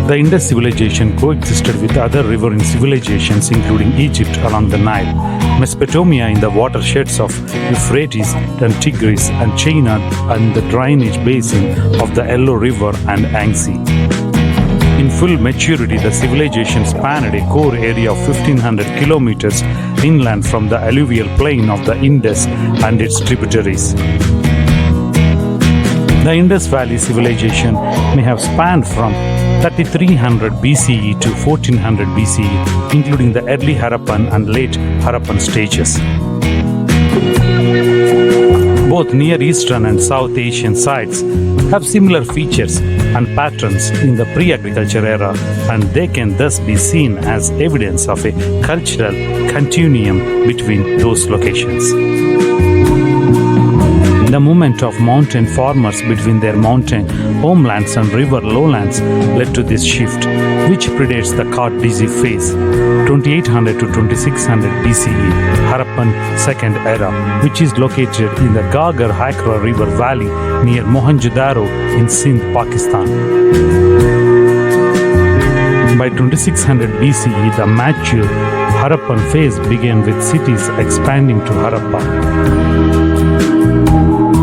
The Indus civilization coexisted with other riverine civilizations including Egypt along the Nile, Mesopotamia in the watersheds of Euphrates and Tigris, and China and the drainage basin of the Yellow River and Yangtze. In full maturity, the civilization spanned a core area of 1500 kilometers inland from the alluvial plain of the Indus and its tributaries. The Indus Valley Civilization may have spanned from 3300 BCE to 1400 BCE, including the early Harappan and late Harappan stages. Both Near Eastern and South Asian sites have similar features and patterns in the pre-agriculture era, and they can thus be seen as evidence of a cultural continuum between those locations. The movement of mountain farmers between their mountain homelands and river lowlands led to this shift, which predates the Kardezi phase, 2800 to 2600 BCE, Harappan Second Era, which is located in the Ghaggar-Hakra River Valley near Mohenjo-daro in Sindh, Pakistan. By 2600 BCE, the mature Harappan phase began with cities expanding to Harappa.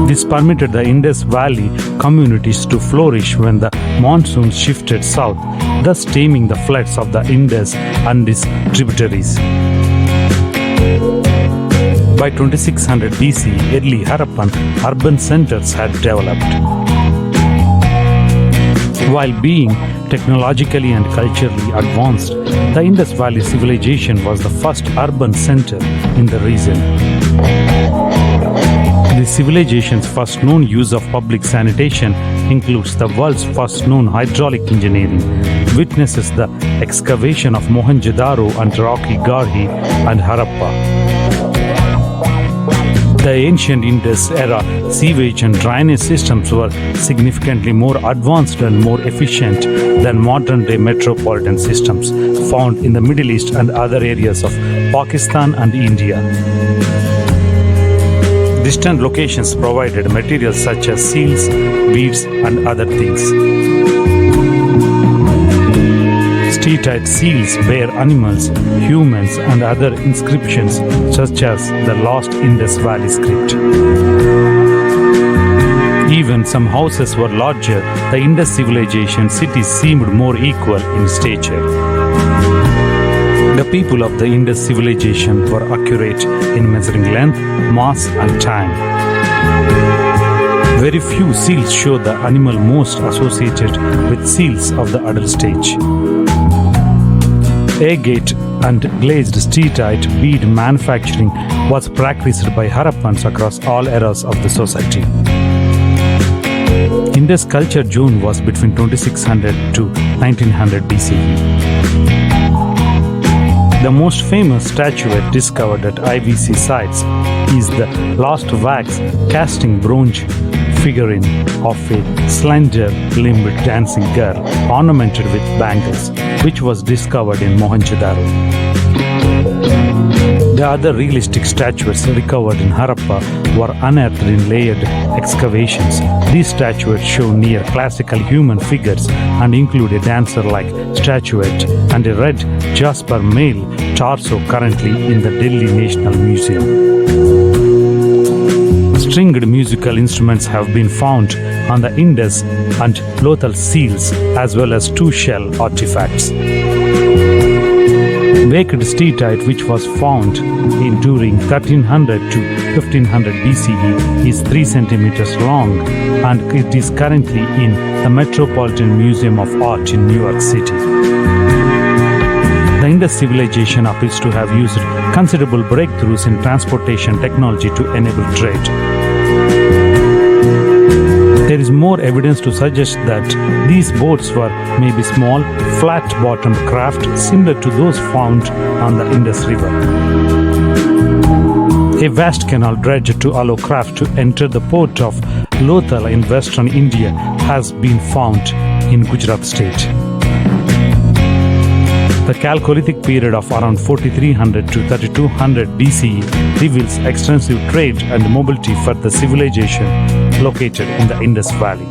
This permitted the Indus Valley communities to flourish when the monsoons shifted south, thus taming the floods of the Indus and its tributaries. By 2600 BC, early Harappan urban centers had developed. While being technologically and culturally advanced, the Indus Valley Civilization was the first urban center in the region. The civilization's first known use of public sanitation includes the world's first known hydraulic engineering, witnesses the excavation of Mohenjo-daro and Rocky Garhi and Harappa. The ancient Indus era sewage and drainage systems were significantly more advanced and more efficient than modern-day metropolitan systems found in the Middle East and other areas of Pakistan and India. Distant locations provided materials such as seals, beads, and other things. Steatite seals bear animals, humans, and other inscriptions such as the lost Indus Valley script. Even some houses were larger. The Indus civilization cities seemed more equal in stature. The people of the Indus civilization were accurate in measuring length, mass, and time. Very few seals show the animal most associated with seals of the adult stage. Agate and glazed steatite bead manufacturing was practiced by Harappans across all eras of the society. Indus culture zone was between 2600 to 1900 BCE. The most famous statuette discovered at IVC sites is the last wax casting bronze figurine of a slender-limbed dancing girl ornamented with bangles, which was discovered in Mohenjo-daro. The other realistic statuettes recovered in Harappa were unearthed in layered excavations. These statuettes show near classical human figures and include a dancer-like statuette and a red jasper male torso currently in the Delhi National Museum. Stringed musical instruments have been found on the Indus and Lothal seals, as well as two shell artifacts. Baked steatite, which was found in during 1300 to 1500 BCE, is 3 centimeters long, and it is currently in the Metropolitan Museum of Art in New York City. The Indus civilization appears to have used considerable breakthroughs in transportation technology to enable trade. There is more evidence to suggest that these boats were maybe small, flat-bottomed craft similar to those found on the Indus River. A vast canal dredged to allow craft to enter the port of Lothal in western India has been found in Gujarat state. The Chalcolithic period of around 4300 to 3200 BCE reveals extensive trade and mobility for the civilization located in the Indus Valley.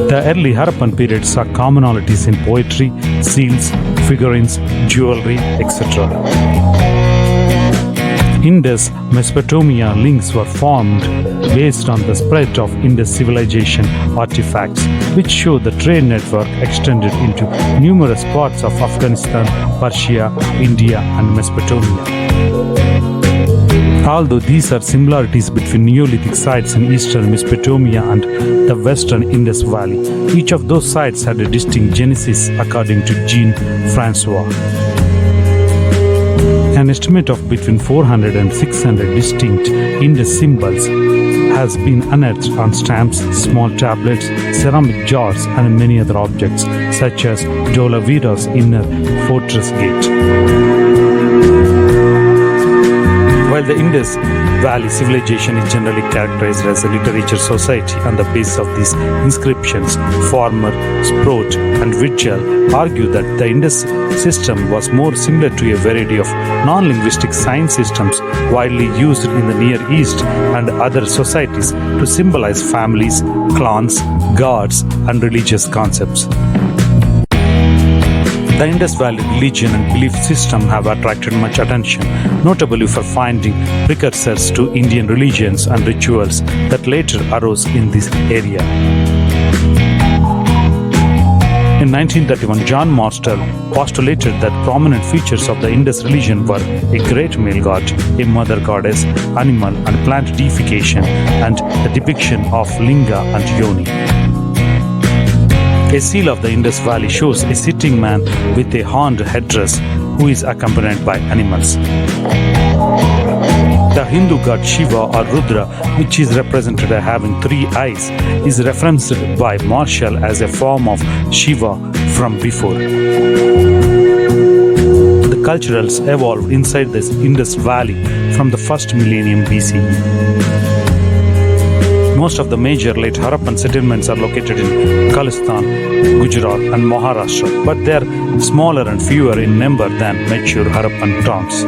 The early Harappan period saw commonalities in poetry, seals, figurines, jewelry, etc. Indus Mesopotamia links were formed based on the spread of Indus civilization artifacts, which show the trade network extended into numerous parts of Afghanistan, Persia, India, and Mesopotamia. Although these are similarities between Neolithic sites in eastern Mesopotamia and the western Indus Valley, each of those sites had a distinct genesis according to Jean-Francois. An estimate of between 400 and 600 distinct Indus symbols has been unearthed on stamps, small tablets, ceramic jars, and many other objects, such as Dholavira's inner fortress gate. While the Indus Valley Civilization is generally characterized as a literature society, on the basis of these inscriptions, Farmer, Sprout, and Vigil argue that the Indus system was more similar to a variety of non-linguistic sign systems widely used in the Near East and other societies to symbolize families, clans, gods, and religious concepts. The Indus Valley religion and belief system have attracted much attention, notably for finding precursors to Indian religions and rituals that later arose in this area. In 1931, John Marshall postulated that prominent features of the Indus religion were a great male god, a mother goddess, animal and plant deification, and a depiction of linga and yoni. A seal of the Indus Valley shows a sitting man with a horned headdress who is accompanied by animals. The Hindu god Shiva or Rudra, which is represented as having 3 eyes, is referenced by Marshall as a form of Shiva from before. The cultures evolved inside this Indus Valley from the first millennium BCE. Most of the major late Harappan settlements are located in Khalistan, Gujarat, and Maharashtra, but they are smaller and fewer in number than mature Harappan towns.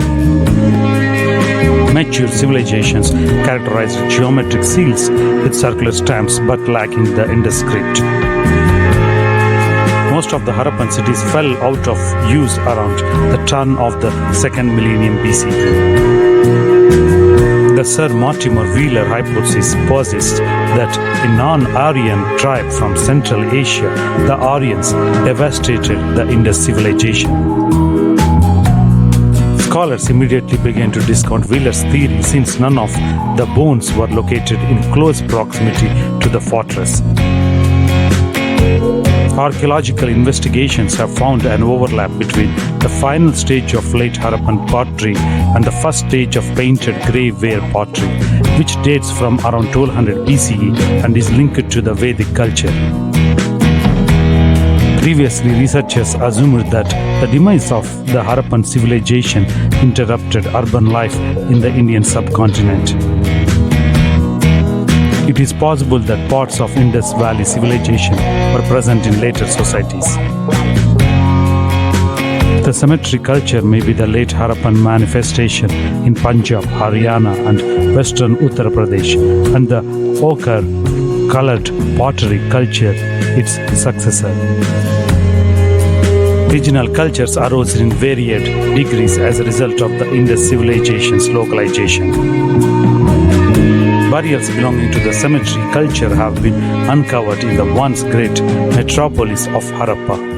Mature civilizations characterized geometric seals with circular stamps but lacking the Indus script. Most of the Harappan cities fell out of use around the turn of the second millennium BCE. The Sir Mortimer Wheeler hypothesis posits that a non-Aryan tribe from Central Asia, the Aryans, devastated the Indus civilization. Scholars immediately began to discount Wheeler's theory since none of the bones were located in close proximity to the fortress. Archaeological investigations have found an overlap between the final stage of late Harappan pottery and the first stage of painted grey ware pottery, which dates from around 1200 BCE and is linked to the Vedic culture. Previously, researchers assumed that the demise of the Harappan civilization interrupted urban life in the Indian subcontinent. It is possible that parts of Indus Valley civilization were present in later societies. The cemetery culture may be the late Harappan manifestation in Punjab, Haryana, and western Uttar Pradesh, and the ochre-colored pottery culture its successor. Regional cultures arose in varied degrees as a result of the Indus civilization's localization. Burials belonging to the cemetery culture have been uncovered in the once great metropolis of Harappa.